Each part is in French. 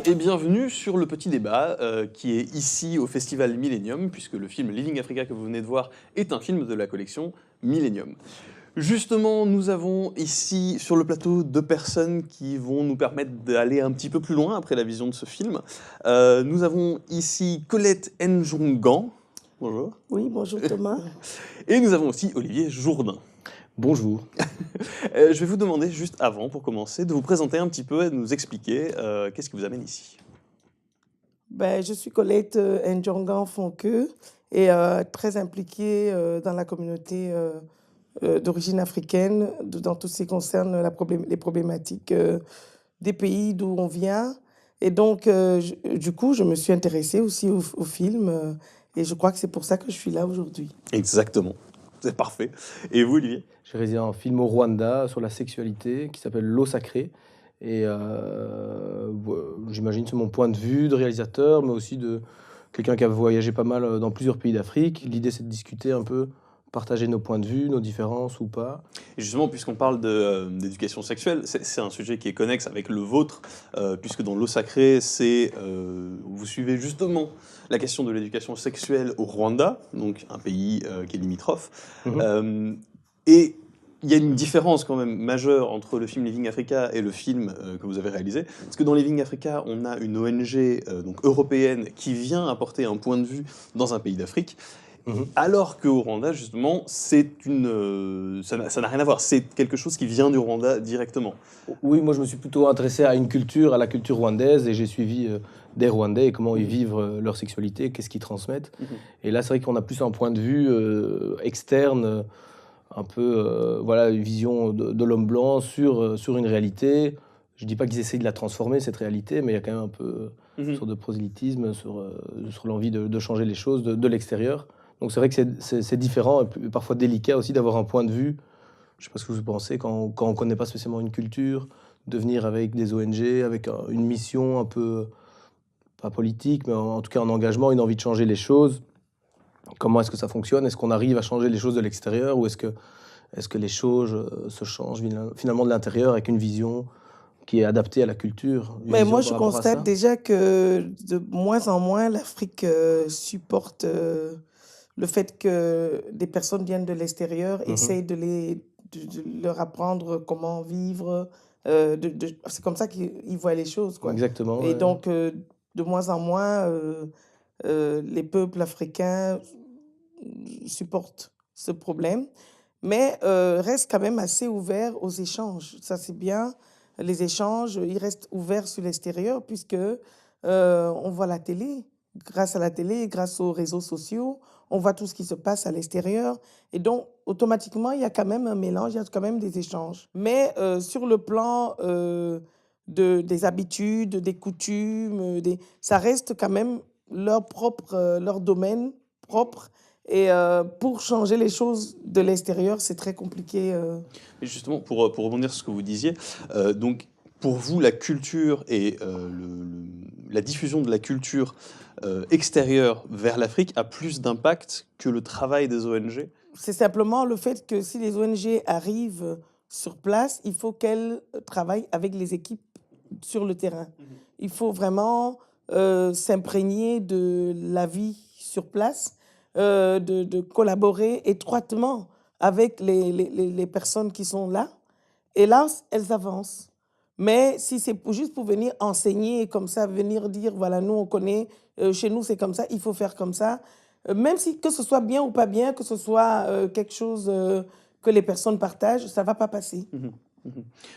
et bienvenue sur le petit débat qui est ici au Festival Millennium, puisque le film Leaving Africa que vous venez de voir est un film de la collection Millennium. Justement, nous avons ici sur le plateau deux personnes qui vont nous permettre d'aller un petit peu plus loin après la vision de ce film. Nous avons ici Colette Njongan. Bonjour. Oui, bonjour Thomas. Et nous avons aussi Olivier Jourdain. Bonjour. Je vais vous demander juste avant, pour commencer, de vous présenter un petit peu et de nous expliquer qu'est-ce qui vous amène ici. Je suis Colette Njongan Fonke et très impliquée dans la communauté d'origine africaine, dans tout ce qui concerne les problématiques des pays d'où on vient. Et donc, du coup, je me suis intéressée aussi au film et je crois que c'est pour ça que je suis là aujourd'hui. Exactement. C'est parfait. Et vous, Olivier? J'ai réalisé un film au Rwanda sur la sexualité qui s'appelle L'eau sacrée. Et j'imagine c'est mon point de vue de réalisateur, mais aussi de quelqu'un qui a voyagé pas mal dans plusieurs pays d'Afrique. L'idée, c'est de discuter un peu, partager nos points de vue, nos différences ou pas. Et justement, puisqu'on parle d'éducation sexuelle, c'est un sujet qui est connexe avec le vôtre, puisque dans L'eau sacrée, vous suivez justement la question de l'éducation sexuelle au Rwanda, donc un pays qui est limitrophe. Et il y a une différence quand même majeure entre le film Leaving Africa et le film que vous avez réalisé. Parce que dans Leaving Africa, on a une ONG donc européenne qui vient apporter un point de vue dans un pays d'Afrique. Alors qu'au Rwanda, justement, ça n'a rien à voir. C'est quelque chose qui vient du Rwanda directement. Oui, moi je me suis plutôt intéressé à la culture rwandaise, et j'ai suivi des Rwandais et comment ils vivent leur sexualité, qu'est-ce qu'ils transmettent. Et là, c'est vrai qu'on a plus un point de vue externe, un peu une vision de l'homme blanc sur une réalité. Je ne dis pas qu'ils essayent de la transformer, cette réalité, mais il y a quand même un peu sur de prosélytisme, sur l'envie de changer les choses de l'extérieur. Donc c'est vrai que c'est différent et parfois délicat aussi d'avoir un point de vue. Je ne sais pas ce que vous pensez quand on ne connaît pas spécialement une culture, de venir avec des ONG, avec une mission un peu, pas politique, mais en tout cas un engagement, une envie de changer les choses. Comment est-ce que ça fonctionne? Est-ce qu'on arrive à changer les choses de l'extérieur, ou est-ce que les choses se changent finalement de l'intérieur avec une vision qui est adaptée à la culture? Mais moi, je constate déjà que de moins en moins, l'Afrique supporte le fait que des personnes viennent de l'extérieur, essayent de leur apprendre comment vivre. C'est comme ça qu'ils voient les choses, quoi. Exactement. Et donc, de moins en moins, les peuples africains supportent ce problème, mais restent quand même assez ouverts aux échanges. Ça, c'est bien. Les échanges, ils restent ouverts sur l'extérieur puisque on voit la télé. Grâce à la télé, grâce aux réseaux sociaux, on voit tout ce qui se passe à l'extérieur. Et donc, automatiquement, il y a quand même un mélange, il y a quand même des échanges. Mais sur le plan des habitudes, des coutumes, ça reste quand même leur domaine propre. Et pour changer les choses de l'extérieur, c'est très compliqué. Et justement, pour rebondir sur ce que vous disiez, donc pour vous, la culture et la diffusion de la culture extérieure vers l'Afrique a plus d'impact que le travail des ONG? C'est simplement le fait que si les ONG arrivent sur place, il faut qu'elles travaillent avec les équipes sur le terrain. Il faut vraiment s'imprégner de la vie sur place, de collaborer étroitement avec les personnes qui sont là. Et là, elles avancent. Mais si c'est juste pour venir enseigner comme ça, venir dire, voilà, nous on connaît, chez nous c'est comme ça, il faut faire comme ça, même si que ce soit bien ou pas bien, que ce soit quelque chose que les personnes partagent, ça ne va pas passer.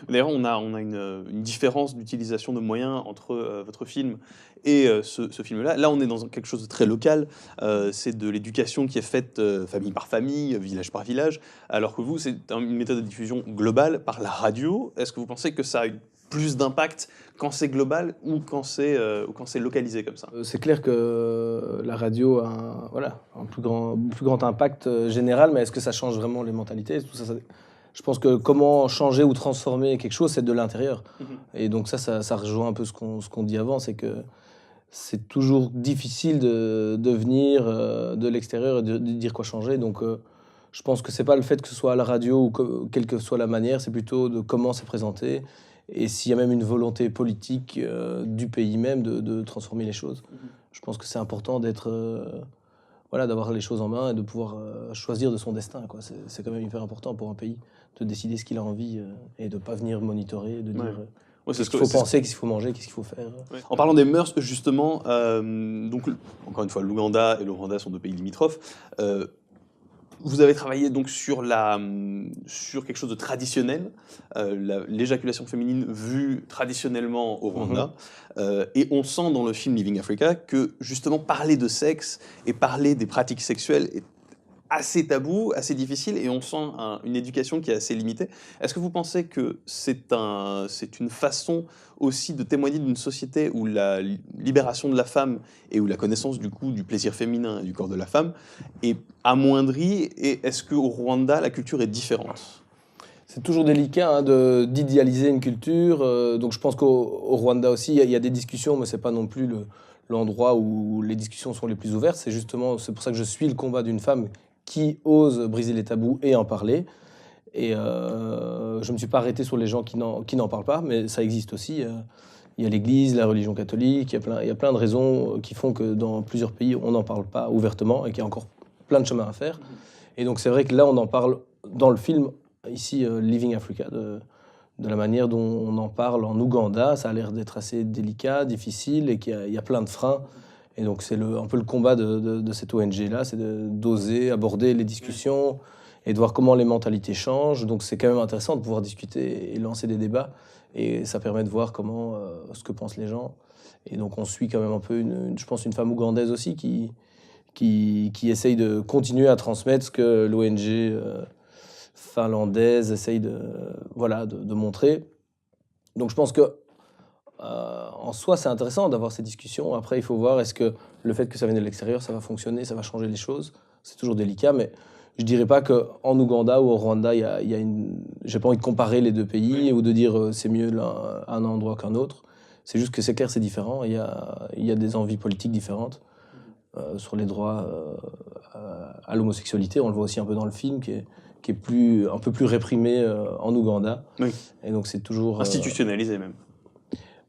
D'ailleurs, on a une différence d'utilisation de moyens entre votre film et ce film-là. Là, on est dans quelque chose de très local. C'est de l'éducation qui est faite famille par famille, village par village, alors que vous, c'est une méthode de diffusion globale par la radio. Est-ce que vous pensez que ça a plus d'impact quand c'est global ou quand c'est localisé comme ça? C'est clair que la radio a un plus grand impact général, mais est-ce que ça change vraiment les mentalités? Tout ça, je pense que comment changer ou transformer quelque chose, c'est de l'intérieur. Et donc ça rejoint un peu ce qu'on dit avant, c'est que c'est toujours difficile de venir de l'extérieur et de dire quoi changer. Donc je pense que c'est pas le fait que ce soit à la radio ou quelle que soit la manière, c'est plutôt de comment c'est présenté et s'il y a même une volonté politique du pays même de transformer les choses. Je pense que c'est important d'avoir les choses en main et de pouvoir choisir de son destin, quoi. C'est quand même hyper important pour un pays de décider ce qu'il a envie et de ne pas venir monitorer, de dire qu'est-ce qu'il faut penser, qu'est-ce qu'il faut manger, qu'est-ce qu'il faut faire. Ouais. En parlant des mœurs, justement, donc, encore une fois, l'Ouganda et le Rwanda sont deux pays limitrophes. Vous avez travaillé donc sur quelque chose de traditionnel, l'éjaculation féminine vue traditionnellement au Rwanda. Et on sent dans le film Living Africa que justement parler de sexe et parler des pratiques sexuelles est assez tabou, assez difficile, et on sent une éducation qui est assez limitée. Est-ce que vous pensez que c'est une façon aussi de témoigner d'une société où la libération de la femme et où la connaissance du plaisir féminin et du corps de la femme est amoindrie, et est-ce qu'au Rwanda, la culture est différente ? C'est toujours délicat d'idéaliser une culture, donc je pense qu'au Rwanda aussi, il y a des discussions, mais ce n'est pas non plus l'endroit où les discussions sont les plus ouvertes. C'est pour ça que je suis le combat d'une femme qui ose briser les tabous et en parler. Et je ne me suis pas arrêté sur les gens qui n'en parlent pas, mais ça existe aussi. Il y a l'Église, la religion catholique, il y a plein de raisons qui font que dans plusieurs pays, on n'en parle pas ouvertement et qu'il y a encore plein de chemin à faire. Et donc c'est vrai que là, on en parle dans le film, ici, Living Africa, de la manière dont on en parle en Ouganda. Ça a l'air d'être assez délicat, difficile, et qu'il y a plein de freins. Et donc c'est un peu le combat de cette ONG-là, c'est d'oser aborder les discussions et de voir comment les mentalités changent. Donc c'est quand même intéressant de pouvoir discuter et lancer des débats. Et ça permet de voir ce que pensent les gens. Et donc on suit quand même un peu, je pense, une femme ougandaise aussi qui essaye de continuer à transmettre ce que l'ONG finlandaise essaye de montrer. Donc je pense que en soi, c'est intéressant d'avoir ces discussions. Après, il faut voir, est-ce que le fait que ça vienne de l'extérieur, ça va fonctionner, ça va changer les choses. C'est toujours délicat, mais je dirais pas qu'en Ouganda ou au Rwanda, j'ai pas envie de comparer les deux pays ou de dire c'est mieux un endroit qu'un autre. C'est juste que c'est clair, c'est différent. Il y a des envies politiques différentes sur les droits à l'homosexualité. On le voit aussi un peu dans le film, qui est un peu plus réprimé en Ouganda. Oui. Et donc c'est toujours institutionnalisé même.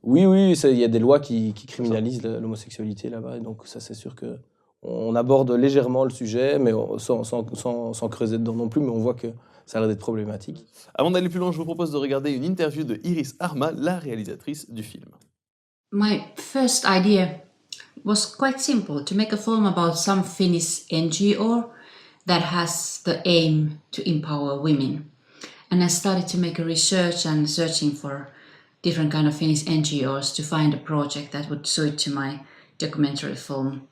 Oui, il y a des lois qui criminalisent l'homosexualité là-bas, et donc ça c'est sûr qu'on aborde légèrement le sujet, mais sans creuser dedans non plus, mais on voit que ça a l'air d'être problématique. Avant d'aller plus loin, je vous propose de regarder une interview de Iris Arma, la réalisatrice du film. My first idea was quite simple, to make a film about some Finnish NGO that has the aim to empower women. And I started to make a research and searching for different kind of Finnish NGOs to find a project that would suit to my documentary film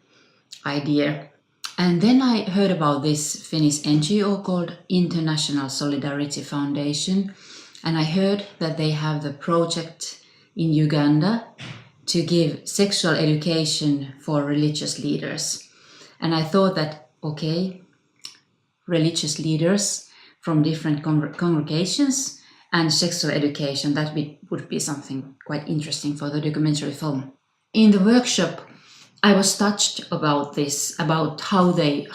idea. And then I heard about this Finnish NGO called International Solidarity Foundation, and I heard that they have the project in Uganda to give sexual education for religious leaders. And I thought that, okay, religious leaders from different congregations and sexual education, that would be something quite interesting for the documentary film. In the workshop, I was touched about this, about how they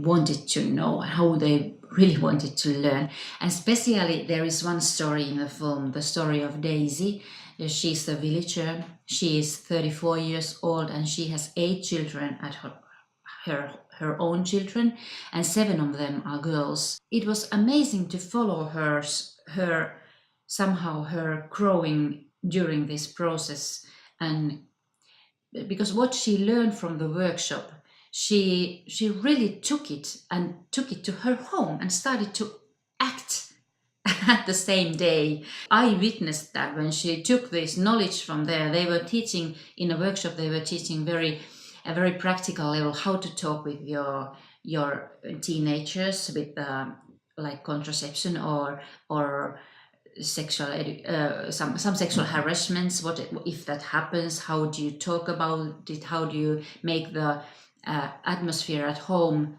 wanted to know, how they really wanted to learn. And especially there is one story in the film, the story of Daisy. She's the villager. She is 34 years old and she has 8 children at her own children, and 7 of them are girls. It was amazing to follow her growing during this process, and because what she learned from the workshop, she really took it to her home and started to act at the same day. I witnessed that when she took this knowledge from there. They were teaching in a workshop, they were teaching a very practical level how to talk with your teenagers with like contraception or sexual some sexual harassments. What if that happens? How do you talk about it? How do you make the atmosphere at home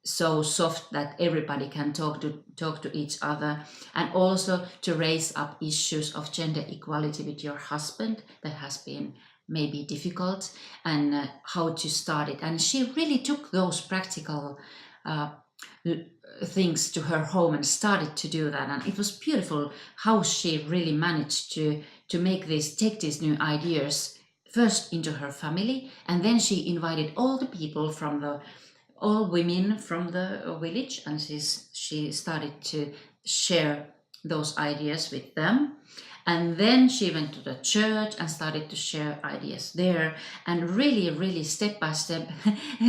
so soft that everybody can talk to each other, and also to raise up issues of gender equality with your husband that has been maybe difficult, and how to start it. And she really took those practical things to her home and started to do that, and it was beautiful how she really managed to take these new ideas first into her family, and then she invited all the people all women from the village, and she started to share those ideas with them. And then she went to the church and started to share ideas there, and really step by step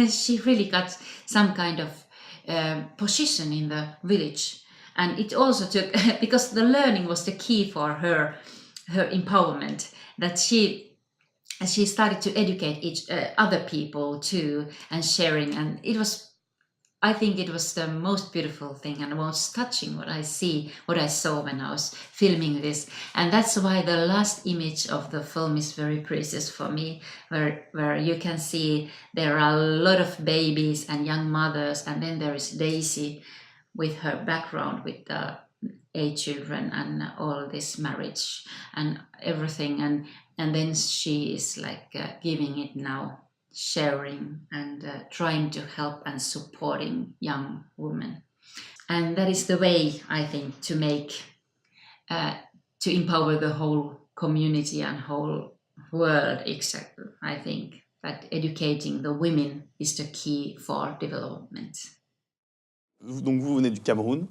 she really got some kind of position in the village. And it also took because the learning was the key for her empowerment, that she started to educate other people too, and sharing. And I think it was the most beautiful thing and most touching what I saw when I was filming this. And that's why the last image of the film is very precious for me, where you can see there are a lot of babies and young mothers, and then there is Daisy with her background with the 8 children and all this marriage and everything, and then she is like giving it now, sharing and trying to help and supporting young women. And that is the way, I think, to make to empower the whole community and whole world. Exactly, I think that educating the women is the key for development. Donc vous venez du Cameroun.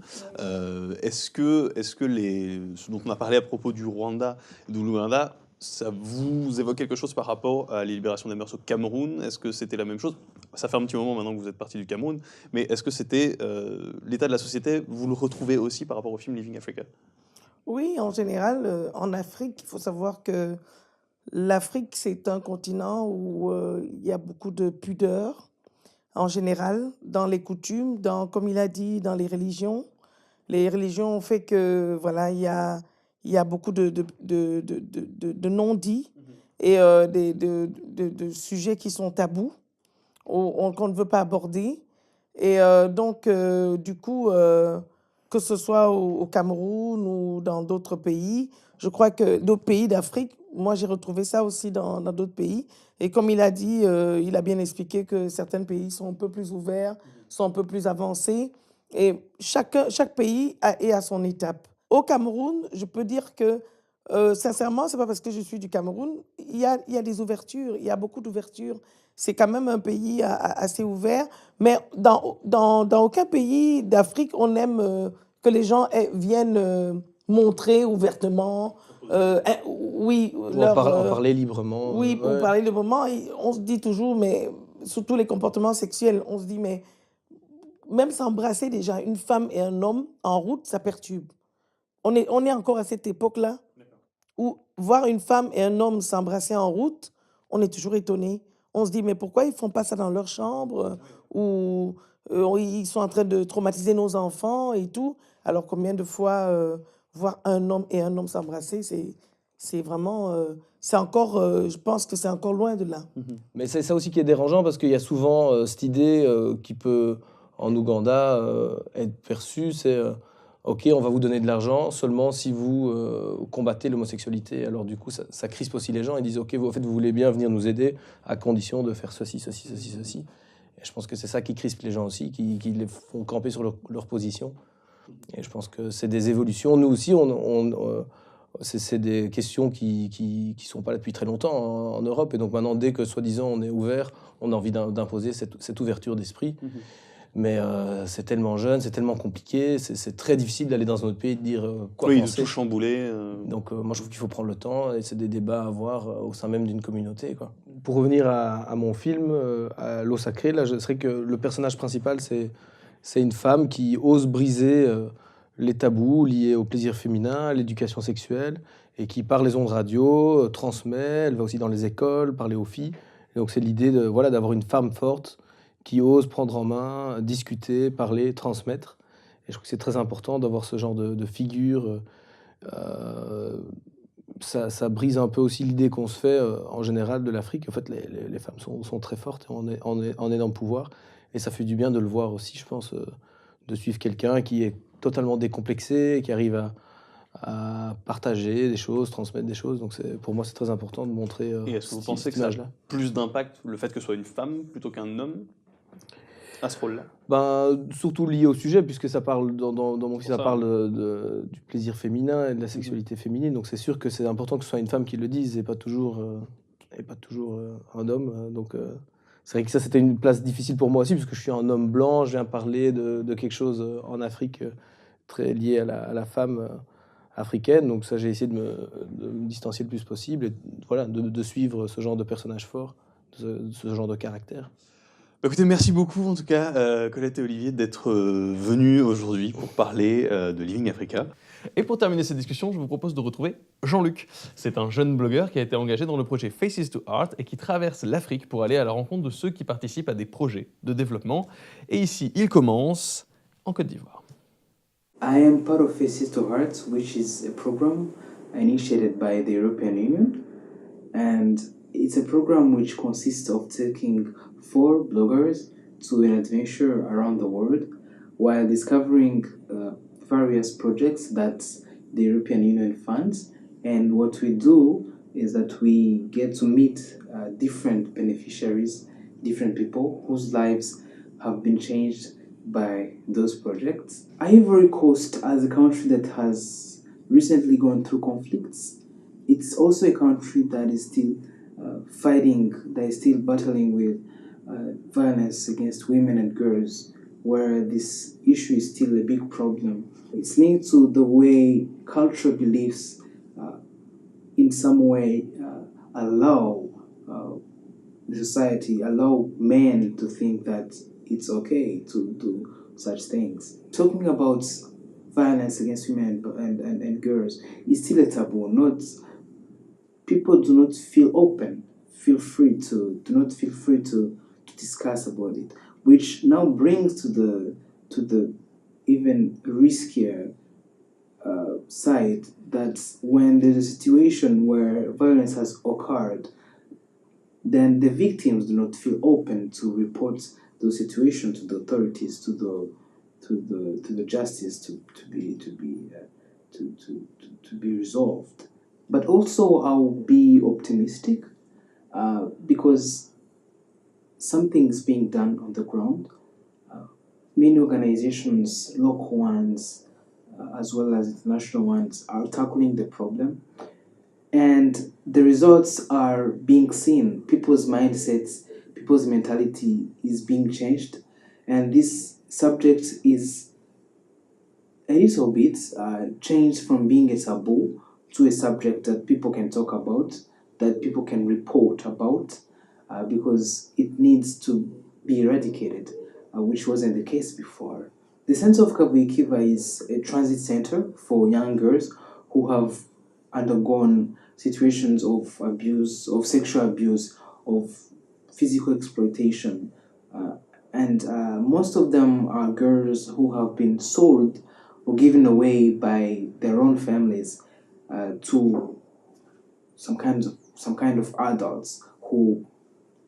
Est-ce que ce dont on a parlé à propos du Rwanda et de l'Ouganda, ça vous évoque quelque chose par rapport à la libération des mœurs au Cameroun? Est-ce que c'était la même chose? Ça fait un petit moment maintenant que vous êtes parti du Cameroun, mais est-ce que c'était l'état de la société, vous le retrouvez aussi par rapport au film Living Africa? Oui, en général, en Afrique, il faut savoir que l'Afrique, c'est un continent où il y a beaucoup de pudeur, en général, dans les coutumes, comme il a dit, dans les religions. Les religions ont fait que, voilà, il y a beaucoup de non-dits et de sujets qui sont tabous, qu'on ne veut pas aborder. Et donc, du coup, que ce soit au Cameroun ou dans d'autres pays, je crois que d'autres pays d'Afrique, moi j'ai retrouvé ça aussi dans d'autres pays. Et comme il a dit, il a bien expliqué que certains pays sont un peu plus ouverts, sont un peu plus avancés. Et chaque pays est à son étape. Au Cameroun, je peux dire que, sincèrement, c'est pas parce que je suis du Cameroun, il y a des ouvertures, il y a beaucoup d'ouvertures. C'est quand même un pays assez ouvert, mais dans aucun pays d'Afrique, on aime que les gens viennent montrer ouvertement, oui, En parler librement. Oui, pour ouais. parler librement, on se dit toujours, mais surtout les comportements sexuels, on se dit, mais même s'embrasser déjà, une femme et un homme en route, ça perturbe. On est encore à cette époque-là où voir une femme et un homme s'embrasser en route, on est toujours étonné. On se dit, mais pourquoi ils ne font pas ça dans leur chambre ou ils sont en train de traumatiser nos enfants et tout. Alors combien de fois voir un homme et un homme s'embrasser, c'est vraiment... c'est encore, je pense que c'est encore loin de là. Mais c'est ça aussi qui est dérangeant, parce qu'il y a souvent cette idée qui peut, en Ouganda, être perçue, c'est ok, on va vous donner de l'argent seulement si vous combattez l'homosexualité. Alors du coup, ça crispe aussi les gens. Ils disent ok, vous voulez bien venir nous aider à condition de faire ceci. Et je pense que c'est ça qui crispe les gens aussi, qui les font camper sur leur position. Et je pense que c'est des évolutions. Nous aussi, c'est des questions qui sont pas là depuis très longtemps en Europe. Et donc maintenant, dès que soi-disant on est ouvert, on a envie d'imposer cette ouverture d'esprit. Mais c'est tellement jeune, c'est tellement compliqué, c'est très difficile d'aller dans un autre pays et de dire quoi penser. Oui, de tout chambouler. Donc moi je trouve qu'il faut prendre le temps, et c'est des débats à avoir au sein même d'une communauté, quoi. Pour revenir à mon film, à L'eau sacrée, là, je serais que le personnage principal, c'est une femme qui ose briser les tabous liés au plaisir féminin, à l'éducation sexuelle, et qui par les ondes radio transmet. Elle va aussi dans les écoles, parler aux filles. Et donc c'est l'idée d'avoir une femme forte qui ose prendre en main, discuter, parler, transmettre. Et je trouve que c'est très important d'avoir ce genre de figure. Ça brise un peu aussi l'idée qu'on se fait en général de l'Afrique. En fait, les femmes sont très fortes et on est dans le pouvoir. Et ça fait du bien de le voir aussi, je pense, de suivre quelqu'un qui est totalement décomplexé, qui arrive à partager des choses, transmettre des choses. Donc pour moi, c'est très important de montrer Et est-ce que vous pensez que ça a plus d'impact, le fait que ce soit une femme plutôt qu'un homme, à ce rôle-là? Ben, surtout lié au sujet, puisque ça parle dans mon film, Pour ça ça, parle du plaisir féminin et de la Mhm. sexualité féminine. Donc c'est sûr que c'est important que ce soit une femme qui le dise et pas toujours, un homme. C'est vrai que ça, c'était une place difficile pour moi aussi, parce que je suis un homme blanc, je viens parler de quelque chose en Afrique très lié à la femme africaine. Donc ça, j'ai essayé de me distancier le plus possible et voilà, de suivre ce genre de personnage fort, ce genre de caractère. Bah, écoutez, merci beaucoup en tout cas, Colette et Olivier, d'être venus aujourd'hui pour parler de Living Africa. Et pour terminer cette discussion, je vous propose de retrouver Jean-Luc. C'est un jeune blogueur qui a été engagé dans le projet Faces to Art et qui traverse l'Afrique pour aller à la rencontre de ceux qui participent à des projets de développement. Et ici, il commence en Côte d'Ivoire. I am part of Faces to Art, which is a program initiated by the European Union, and it's a program which consists of taking 4 bloggers to an adventure around the world while discovering various projects that the European Union funds. And what we do is that we get to meet different beneficiaries, different people whose lives have been changed by those projects. Ivory Coast, as a country that has recently gone through conflicts, it's also a country that is still fighting, that is still battling with violence against women and girls, where this issue is still a big problem. It's linked to the way cultural beliefs in some way allow the society, allow men to think that it's okay to do such things. Talking about violence against women and girls is still a taboo. People do not feel open, do not feel free to discuss about it, which now brings to the even riskier side that when there's a situation where violence has occurred, then the victims do not feel open to report the situation to the authorities, to the justice to be resolved. But also, I'll be optimistic because something's being done on the ground. Many organizations, local ones, as well as international ones, are tackling the problem. And the results are being seen. People's mindsets, people's mentality is being changed. And this subject is a little bit changed from being a taboo to a subject that people can talk about, that people can report about, because it needs to be eradicated, which wasn't the case before. The Center of Kabuikiva is a transit center for young girls who have undergone situations of abuse, of sexual abuse, of physical exploitation. And most of them are girls who have been sold or given away by their own families to some kind of adults who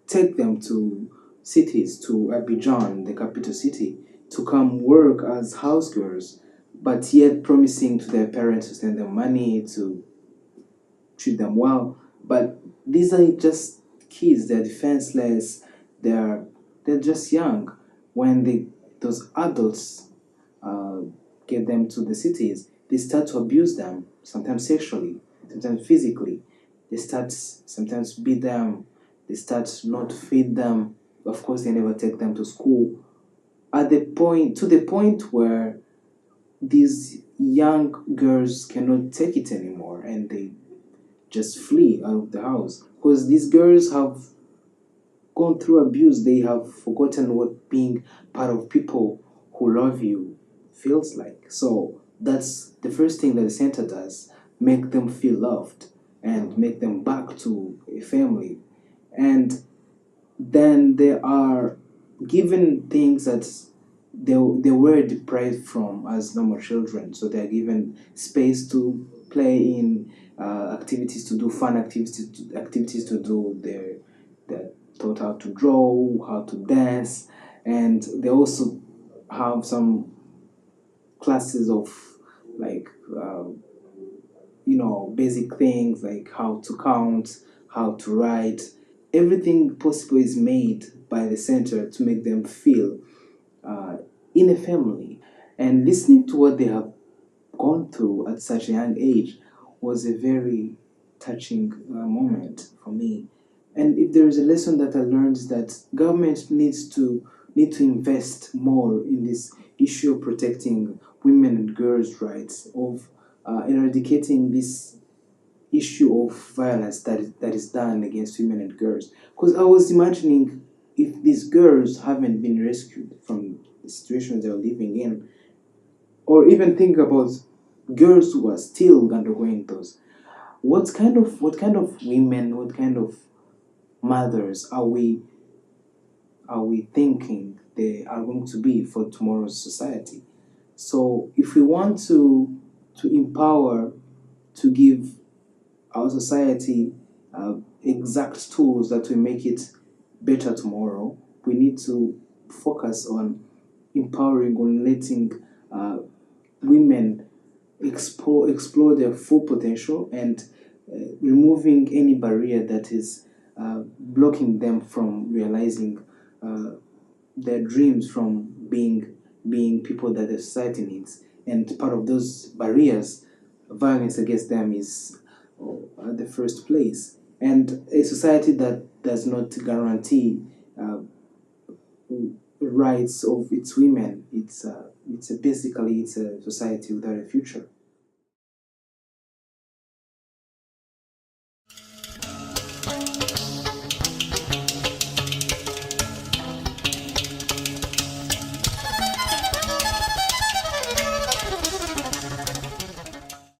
take them to cities, to Abidjan, the capital city, to come work as house girls, but yet promising to their parents to send them money, to treat them well. But these are just kids, they're defenseless, they're just young. When those adults get them to the cities, they start to abuse them, sometimes sexually, sometimes physically. They start sometimes beat them, they start not to feed them. Of course, they never take them to school. To the point where these young girls cannot take it anymore and they just flee out of the house. Because these girls have gone through abuse, they have forgotten what being part of people who love you feels like. So that's the first thing that the center does, make them feel loved and make them back to a family. And then they are given things that they were deprived from as normal children. So they're given space to play in, activities to do, fun activities to do. They're taught how to draw, how to dance, and they also have some classes of like basic things like how to count, how to write, everything possible is made by the center to make them feel in a family. And listening to what they have gone through at such a young age was a very touching moment for me. And if there is a lesson that I learned, is that government need to invest more in this issue of protecting women and girls' rights, of eradicating this issue of violence that is done against women and girls. Because I was imagining, if these girls haven't been rescued from the situation they're living in, or even think about girls who are still undergoing those, what kind of women, what kind of mothers are we thinking they are going to be for tomorrow's society? So if we want to empower, to give our society exact tools that will make it better tomorrow, we need to focus on empowering, on letting women explore their full potential, and removing any barrier that is blocking them from realizing their dreams, from being people that the society needs. And part of those barriers, violence against them is at the first place. And a society that does not guarantee rights of its women, it's basically a society without a future.